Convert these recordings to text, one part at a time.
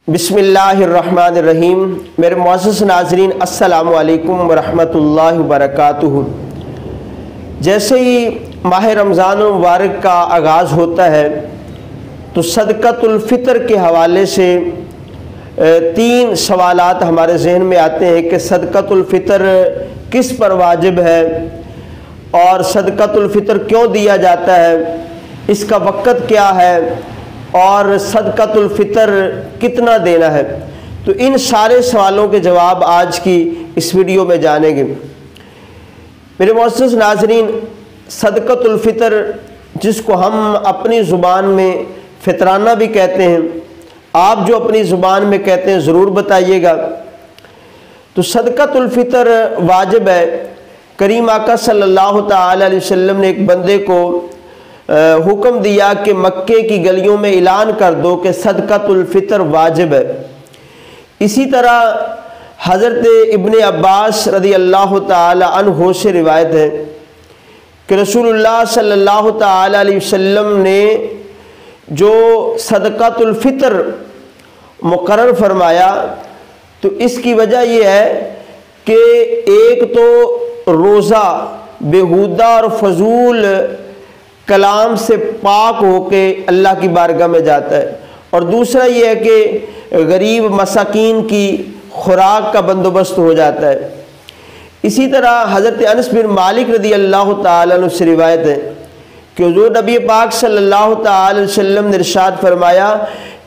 बिस्मिल्लाहिर्रहमानिर्रहीम। मेरे मुअज़्ज़ज़ नाज़रीन, अस्सलामु अलैकुम वरहमतुल्लाहि वबरकातुहू। जैसे ही माह रमज़ान मुबारक का आगाज़ होता है तो सदक़तुल फ़ितर के हवाले से तीन सवालात हमारे जहन में आते हैं कि सदक़तुल फ़ितर किस पर वाजिब है और सदक़तुल फ़ितर क्यों दिया जाता है, इसका वक़्त क्या है और सदक़तुल फ़ितर कितना देना है। तो इन सारे सवालों के जवाब आज की इस वीडियो में जानेंगे। मेरे मुअज़्ज़ज़ नाज़रीन, सदक़तुल फ़ितर जिसको हम अपनी ज़ुबान में फ़ितराना भी कहते हैं, आप जो अपनी ज़ुबान में कहते हैं ज़रूर बताइएगा। तो सदक़तुल फ़ितर वाजिब है। करीम आका सल्लल्लाहु तआला अलैहि वसल्लम ने एक बंदे को हुक्म दिया कि मक्के की गलियों में ऐलान कर दो कि सदक़तुल फ़ितर वाजिब है। इसी तरह हज़रत इब्ने अब्बास रज़ी अल्लाह तआला अन्हु से रिवायत है कि रसूलुल्लाह सल्लल्लाहु तआला अलैहि वसल्लम ने जो सदक़तुल फ़ितर मुक़र्रर फरमाया तो इसकी वजह यह है कि एक तो रोज़ा बेहुदा और फजूल कलाम से पाक होके अल्लाह की बारगाह में जाता है, और दूसरा ये है कि गरीब मसाकीन की खुराक का बंदोबस्त हो जाता है। इसी तरह हज़रत अनस बिन मालिक रज़ी अल्लाह तआला अन्हु से रिवायत है कि हुज़ूर नबी पाक सल्लल्लाहु तआला अलैहि वसल्लम ने इरशाद फरमाया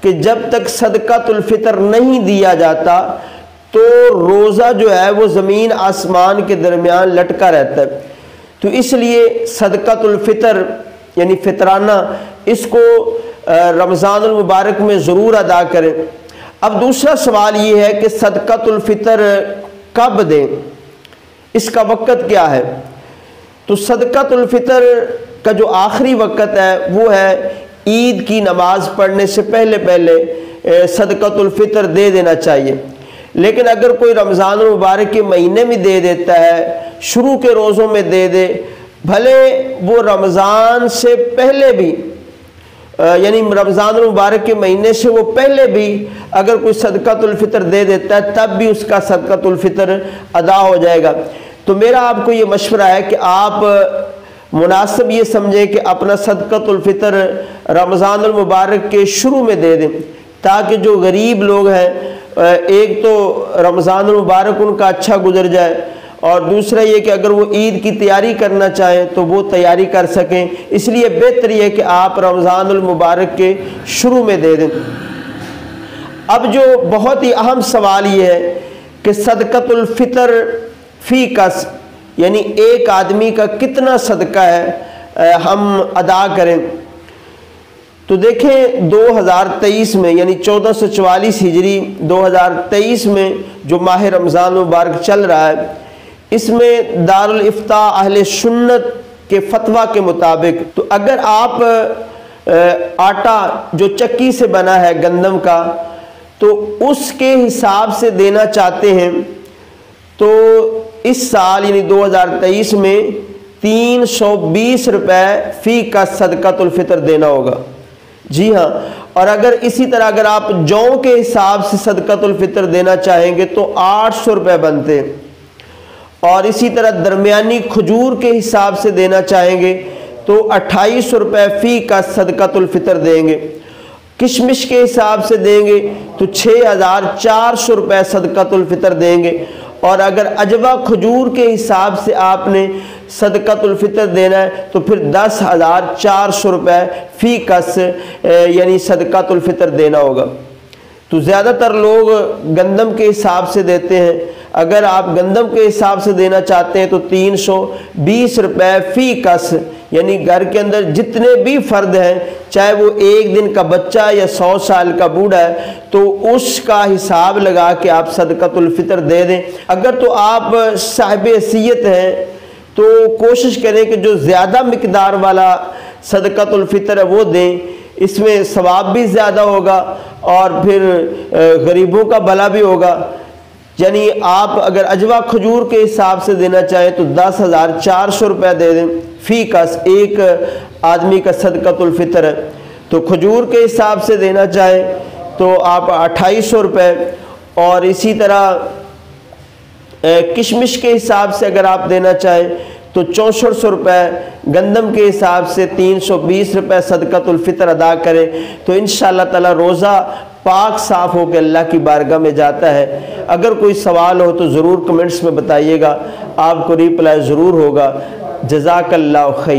कि जब तक सदक़तुल फ़ितर नहीं दिया जाता तो रोज़ा जो है वो ज़मीन आसमान के दरमियान लटका रहता है। तो इसलिए सदक़तुल फ़ितर यानी फ़ितराना, इसको रमज़ानुल मुबारक में ज़रूर अदा करें। अब दूसरा सवाल ये है कि सदक़तुल फ़ितर कब दें, इसका वक़्त क्या है। तो सदक़तुल फ़ितर का जो आखिरी वक़्त है वो है ईद की नमाज़ पढ़ने से पहले पहले सदक़तुल फ़ितर दे देना चाहिए। लेकिन अगर कोई रमज़ानुल मुबारक के महीने में दे देता है, शुरू के रोज़ों में दे दे, भले वो रमज़ान से पहले भी यानी रमज़ानुल मुबारक के महीने से वो पहले भी अगर कोई सदक़तुल फ़ितर दे देता है तब भी उसका सदक़तुल फ़ितर अदा हो जाएगा। तो मेरा आपको ये मशवरा है कि आप मुनासिब ये समझें कि अपना सदक़तुल फ़ितर रमज़ानुल मुबारक के शुरू में दे दें, ताकि जो गरीब लोग हैं एक तो रमज़ानुल मुबारक उनका अच्छा गुजर जाए, और दूसरा ये कि अगर वो ईद की तैयारी करना चाहें तो वो तैयारी कर सकें। इसलिए बेहतर ये है कि आप रमज़ानुल मुबारक के शुरू में दे दें। अब जो बहुत ही अहम सवाल ये है कि सदक़तुल फ़ितर फ़ी कस यानी एक आदमी का कितना सदका है हम अदा करें। तो देखें 2023 में यानी 1444 हिजरी 2023 में जो माह रमज़ान मुबारक चल रहा है, इसमें दारुल इफ्ता अहले सुन्नत के फतवा के मुताबिक तो अगर आप आटा जो चक्की से बना है गंदम का, तो उसके हिसाब से देना चाहते हैं तो इस साल यानी 2023 में 320 रुपये फ़ी का सदक़तुल फ़ितर देना होगा। जी हाँ, और अगर इसी तरह अगर आप जौ के हिसाब से सदक़तुल फ़ितर देना चाहेंगे तो 800 रुपये बनते हैं, और इसी तरह दरमियानी खजूर के हिसाब से देना चाहेंगे तो 2800 रुपये फ़ी का सदक़तुल फ़ितर देंगे। किशमिश के हिसाब से देंगे तो 6400 रुपये सदक़तुल फ़ितर देंगे, और अगर अजवा खजूर के हिसाब से आपने सदक़तुल फ़ितर देना है तो फिर 10,400 रुपये फ़ी कस यानी सदक़तुल फ़ितर देना होगा। तो ज़्यादातर लोग गंदम के हिसाब से देते हैं। अगर आप गंदम के हिसाब से देना चाहते हैं तो 320 रुपये फ़ी कस यानी घर के अंदर जितने भी फ़र्द हैं, चाहे वो एक दिन का बच्चा या 100 साल का बूढ़ा है, तो उसका हिसाब लगा के आप सदक़तुल फ़ितर दे दें। अगर तो आप साहिब हैसियत हैं तो कोशिश करें कि जो ज़्यादा मिक़दार वाला सदक़तुल फ़ितर है वो दें, इसमें सवाब भी ज़्यादा होगा और फिर गरीबों का भला भी होगा। यानी आप अगर अजवा खजूर के हिसाब से देना चाहें तो 10,400 रुपये दे दें फ़ी कस, एक आदमी का सदक़तुल फ़ितर है। तो खजूर के हिसाब से देना चाहें تو آپ 2800 روپے، اور اسی طرح کشمش کے حساب سے اگر آپ دینا چاہیں تو 6400 روپے، گندم کے حساب سے 320 روپے صدقۃ الفطر ادا کریں تو انشاءاللہ تعالی روزہ پاک صاف ہو کے اللہ کی بارگاہ میں جاتا ہے۔ اگر کوئی سوال ہو تو ضرور کمنٹس میں بتائیے گا، آپ کو ریپلائی ضرور ہوگا۔ جزاک اللہ خیر۔